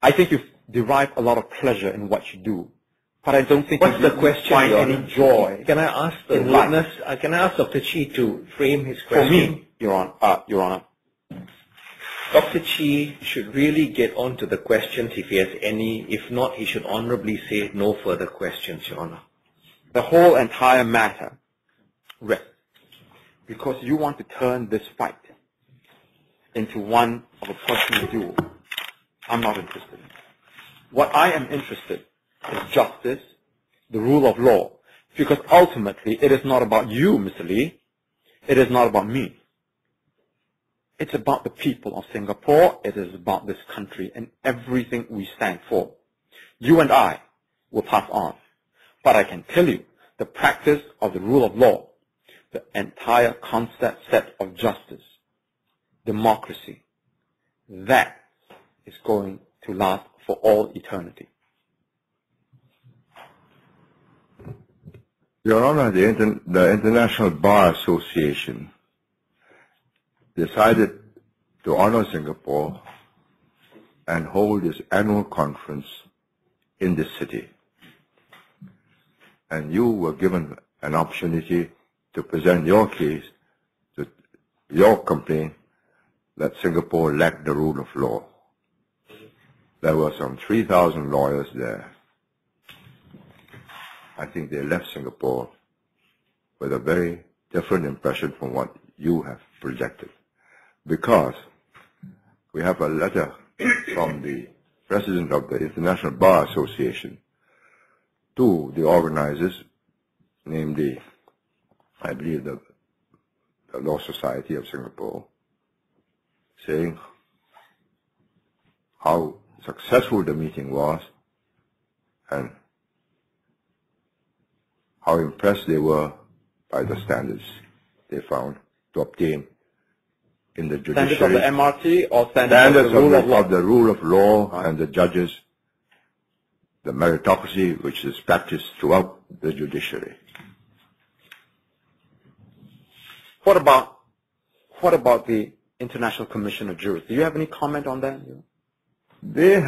I think you derive a lot of pleasure in what you do, but I don't think What's the question, find Your any Honor? joy. Can I ask the witness? Can I ask Dr. Chi to frame his question? For me, Your Honor. Dr. Chi should really get on to the questions if he has any. If not, he should honorably say no further questions, Your Honor. The whole entire matter rests because you want to turn this fight into one of a personal duel. I'm not interested in it. What I am interested in is justice, the rule of law, because ultimately it is not about you, Mr. Lee. It is not about me. It's about the people of Singapore. It is about this country and everything we stand for. You and I will pass on. But I can tell you, the practice of the rule of law, the entire concept set of justice, democracy, that is going to last for all eternity. Your Honor, the International Bar Association decided to honor Singapore and hold its annual conference in this city. And you were given an opportunity to present your case, to your complaint that Singapore lacked the rule of law. There were some 3,000 lawyers there. I think they left Singapore with a very different impression from what you have projected. Because we have a letter from the President of the International Bar Association to the organizers, namely, I believe, the Law Society of Singapore, saying how successful the meeting was and how impressed they were by the standards they found to obtain in the judiciary. Standards of the MRT or standards of the rule of law and the judges, the meritocracy which is practiced throughout the judiciary. What about the International Commission of Jurists? Do you have any comment on that? There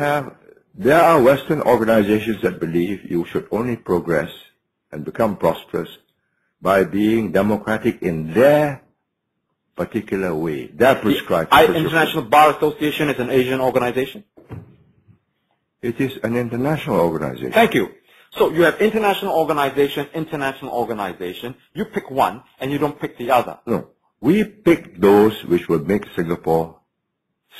are Western organizations that believe you should only progress and become prosperous by being democratic in their particular way, their prescribed procedure. International Bar Association is an Asian organization? It is an international organization. Thank you. So you have international organization. You pick one and you don't pick the other. No. We pick those which will make Singapore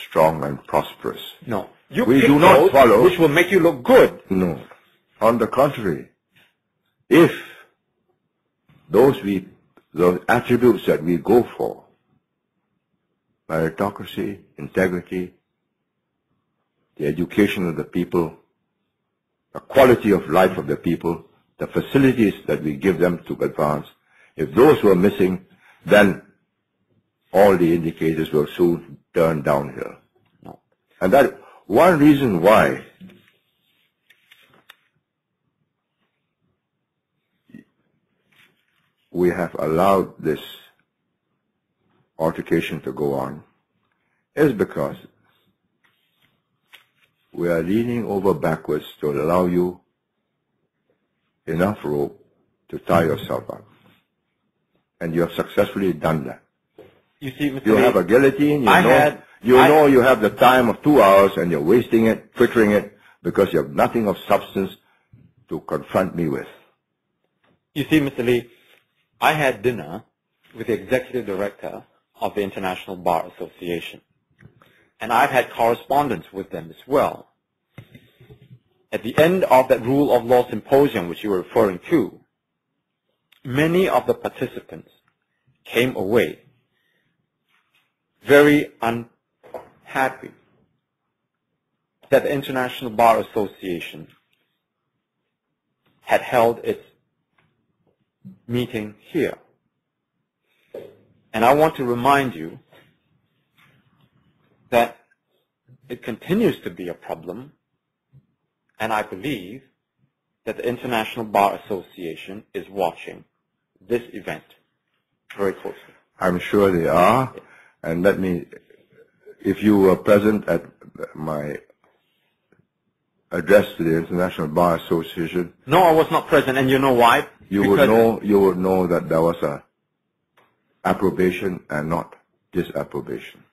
strong and prosperous. No. You we pick do not those follow which will make you look good. No. On the contrary, if those attributes that we go for, meritocracy, integrity, the education of the people, the quality of life of the people, the facilities that we give them to advance, if those were missing, then all the indicators will soon turn downhill. No. And that one reason why we have allowed this altercation to go on is because we are leaning over backwards to allow you enough rope to tie yourself up. And you have successfully done that. You see, Mr. You Lee, have a guillotine, you have the time of 2 hours and you're wasting it, twittering it, because you have nothing of substance to confront me with. You see, Mr. Lee, I had dinner with the executive director of the International Bar Association. And I've had correspondence with them as well. At the end of that rule of law symposium which you were referring to, many of the participants came away very unhappy that the International Bar Association had held its meeting here. And I want to remind you that it continues to be a problem, and I believe that the International Bar Association is watching this event very closely. I'm sure they are, and if you were present at my address to the International Bar Association, No, I was not present, and you know why? you would know that there was a approbation and not disapprobation.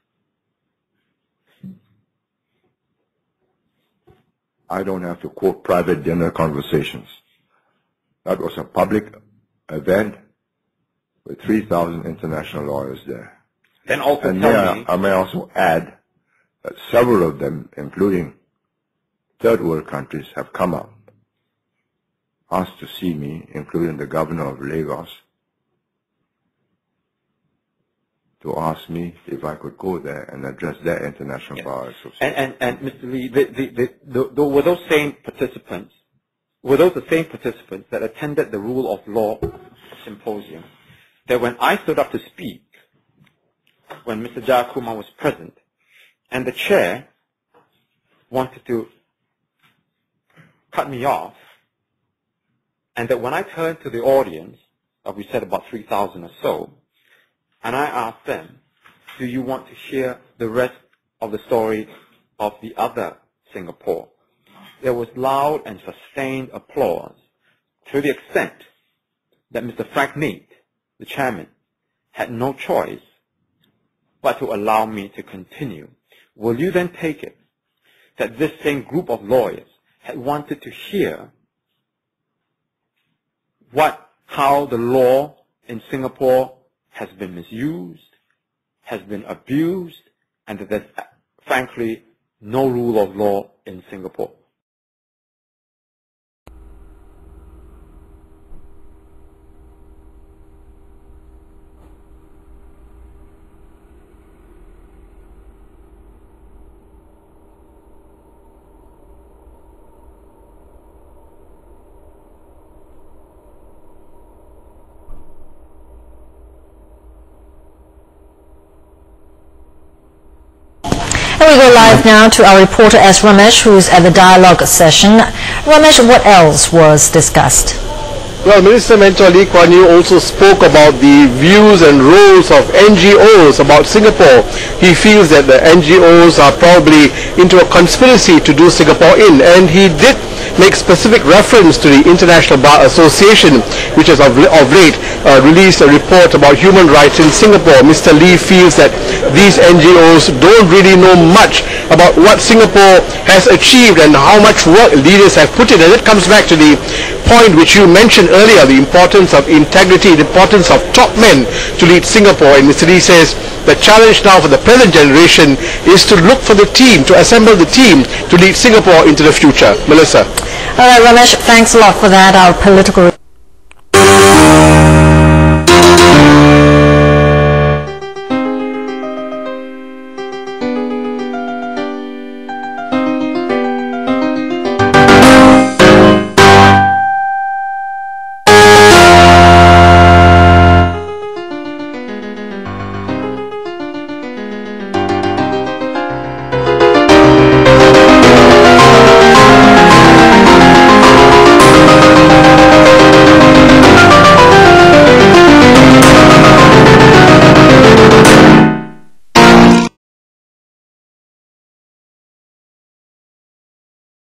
I don't have to quote private dinner conversations. That was a public event with 3,000 international lawyers there. Then also And tell me, I may also add that several of them, including third world countries, have come up, asked to see me, including the governor of Lagos, to ask me if I could go there and address their International Bar Association. and Mr. Lee, were those same participants, that attended the Rule of Law Symposium, that when I stood up to speak, when Mr. Jayakumar was present, and the chair wanted to cut me off, and that when I turned to the audience, we said about 3,000 or so, and I asked them, do you want to hear the rest of the story of the other Singapore? There was loud and sustained applause to the extent that Mr. Frank Mead, the chairman, had no choice but to allow me to continue. Will you then take it that this same group of lawyers had wanted to hear how the law in Singapore has been misused, has been abused, and that there's frankly no rule of law in Singapore? We go live now to our reporter S. Ramesh, who's at the dialogue session. Ramesh, what else was discussed? Well, Minister Mentor Lee Kuan Yew also spoke about the views and roles of NGOs about Singapore. He feels that the NGOs are probably into a conspiracy to do Singapore in, and he did make specific reference to the International Bar Association, which has of late released a report about human rights in Singapore. Mr. Lee feels that these NGOs don't really know much about what Singapore has achieved and how much work leaders have put in. And it comes back to the point which you mentioned earlier, the importance of integrity, the importance of top men to lead Singapore. And Mr. Lee says the challenge now for the present generation is to look for the team, to assemble the team to lead Singapore into the future. Melissa. All right, Ramesh, thanks a lot for that. Our political